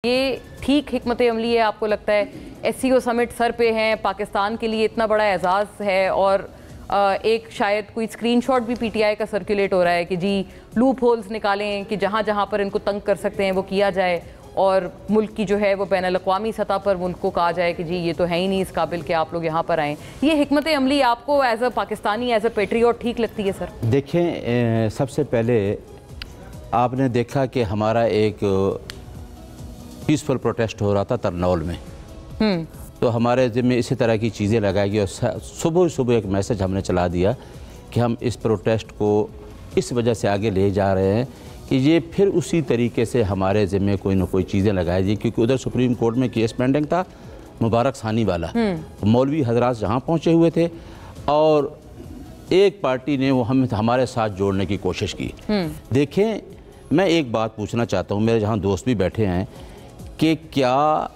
یہ ٹھیک حکمت عملی ہے؟ آپ کو لگتا ہے SCO سمٹ سر پہ ہیں، پاکستان کے لیے اتنا بڑا اعزاز ہے، اور ایک شاید کوئی اسکرین شاٹ بھی PTI کا سرکولیٹ ہو رہا ہے کہ جی لوپ ہولز نکالیں کہ جہاں جہاں پر ان کو تنگ کر سکتے ہیں وہ کیا جائے، اور ملک کی جو ہے وہ بین الاقوامی سطح پر ان کو کہا جائے کہ جی یہ تو ہے ہی نہیں اس قابل کہ آپ لوگ یہاں پر آئیں۔ یہ حکمت عملی آپ کو as a Pakistani, as a Patriot ٹھیک لگتی ہے سر؟ دیکھیں، سب سے پہلے آپ نے دیکھا کہ ہمارا ایک پیسفل پروٹیسٹ ہو رہا تھا ترنول میں، تو ہمارے ذمہ اسی طرح کی چیزیں لگائی گئی، اور صبح ایک میسج ہم نے چلا دیا کہ ہم اس پروٹیسٹ کو اس وجہ سے آگے لے جا رہے ہیں کہ یہ پھر اسی طریقے سے ہمارے ذمہ کوئی نہ کوئی چیزیں لگائی دی، کیونکہ ادھر سپریم کورٹ میں کیس پینڈنگ تھا مبارک ثانی والا، مولوی حضرات جہاں پہنچے ہوئے تھے، اور ایک پارٹی نے وہ ہمارے ساتھ جوڑنے کی کوشش کی۔ دیکھیں، میں ایک بات پوچھنا چاہتا ہوں، میرے جہاں دوست بھی بیٹھے ہیں، کہ کیا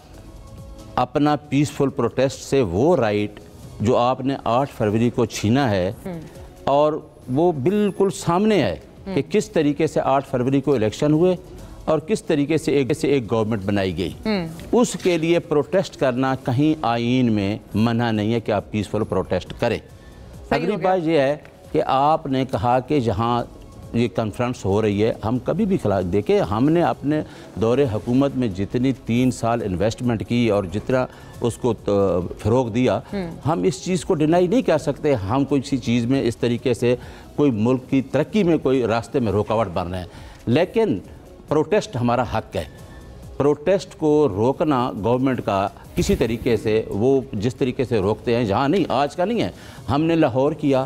اپنا پیسفل پروٹیسٹ سے وہ رائٹ جو آپ نے 8 فروری کو چھینا ہے، اور وہ بالکل سامنے ہے کہ کس طریقے سے 8 فروری کو الیکشن ہوئے اور کس طریقے سے ایک گورنمنٹ بنائی گئی، اس کے لیے پروٹیسٹ کرنا کہیں آئین میں منع نہیں ہے کہ آپ پیسفل پروٹیسٹ کریں۔ اگلی بات یہ ہے کہ آپ نے کہا کہ جہاں یہ کانفرنس ہو رہی ہے، ہم کبھی بھی خلاف، دیکھیں ہم نے اپنے دور حکومت میں جتنی 3 سال انویسٹمنٹ کی اور جتنا اس کو فروغ دیا، ہم اس چیز کو ڈینائی نہیں کر سکتے ہم کوئی سی چیز میں اس طریقے سے کوئی ملک کی ترقی میں کوئی راستے میں رکاوٹ بن رہے ہیں، لیکن پروٹیسٹ ہمارا حق ہے۔ پروٹیسٹ کو روکنا گورنمنٹ کا کسی طریقے سے، وہ جس طریقے سے روکتے ہیں، جہاں نہیں، آج کا نہیں ہے، ہم نے لاہور کیا،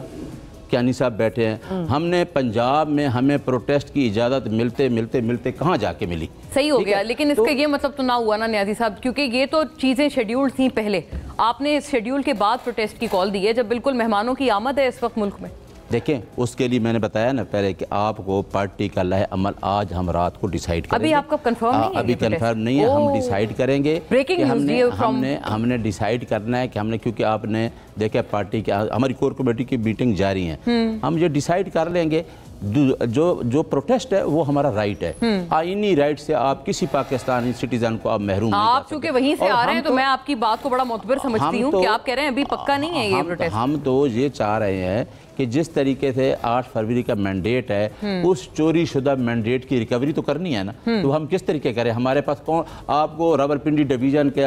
کیانی صاحب بیٹھے ہیں، ہم نے پنجاب میں ہمیں پروٹیسٹ کی اجازت ملتے کہاں جا کے ملی؟ صحیح ہو گیا، لیکن اس کا یہ مطلب تو نہ ہوا نا نیازی صاحب، کیونکہ یہ تو چیزیں شیڈیولڈ تھیں پہلے، آپ نے اس شیڈیول کے بعد پروٹیسٹ کی کال دی ہے جب بالکل مہمانوں کی آمد ہے اس وقت ملک میں۔ دیکھیں، اس کے لیے میں نے بتایا نا پہلے کہ آپ کو پارٹی کا لائحہ عمل آج ہم رات کو ڈیسائیڈ کریں گے۔ ابھی آپ کا کنفرم نہیں ہے؟ ابھی کنفرم نہیں ہے، ہم ڈیسائیڈ کریں گے کہ ہم نے ڈیسائیڈ کرنا ہے کہ ہم نے، کیونکہ آپ نے دیکھا پارٹی کے، ہماری کور کمیٹی کی میٹنگ جاری ہیں، ہم یہ ڈیسائیڈ کر لیں گے جو پروٹیسٹ ہے وہ ہمارا رائٹ ہے، آئینی رائٹ سے آپ کسی پاکستانی سٹیزن کو آپ محروم نہیں کر سکتے۔ آپ چونکہ وہیں سے آ رہے ہیں تو میں آپ کی بات کو بڑا معتبر سمجھتی ہوں کہ آپ کہہ رہے ہیں ابھی پکا نہیں ہے یہ پروٹیسٹ۔ ہم تو یہ چاہ رہے ہیں کہ جس طریقے سے 8 فروری کا مینڈیٹ ہے، اس چوری شدہ مینڈیٹ کی ریکوری تو کرنی ہے نا، تو ہم کس طریقے کریں؟ ہمارے پاس آپ کو راولپنڈی ڈویژن کے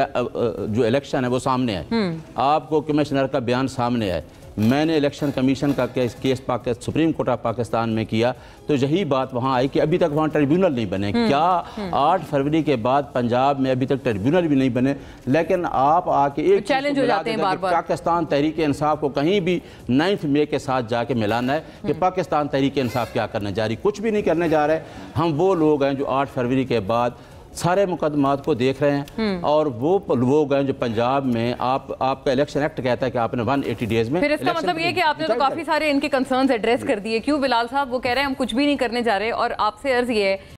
جو الیکشن ہے وہ سامنے ہے، آپ کو کمشنر کا بیان سامنے ہے، میں نے الیکشن کمیشن کا case supreme court of Pakistan میں کیا، تو یہی بات وہاں آئی کہ ابھی تک وہاں ٹریبیونل نہیں بنے۔ کیا 8 فروری کے بعد پنجاب میں ابھی تک ٹریبیونل بھی نہیں بنے؟ لیکن آپ آ کے ایک چیلنج ہو جاتے ہیں بار بار، پاکستان تحریک انصاف کو کہیں بھی 9 مئی کے ساتھ جا کے ملانا ہے کہ پاکستان تحریک انصاف کیا کرنے جا رہی، کچھ بھی نہیں کرنے جا رہے۔ ہم وہ لوگ ہیں جو 8 فروری کے بعد سارے مقدمات کو دیکھ رہے ہیں، اور وہ لوگ ہیں جو پنجاب میں آپ کا الیکشن ایکٹ کہتا ہے کہ آپ نے 180 ڈیز میں، پھر اس کا مطلب یہ کہ آپ نے تو کافی سارے ان کے کنسرنز ایڈریس کر دیے۔ کیوں بلال صاحب؟ وہ کہہ رہے ہیں ہم کچھ بھی نہیں کرنے جا رہے، اور آپ سے عرض یہ ہے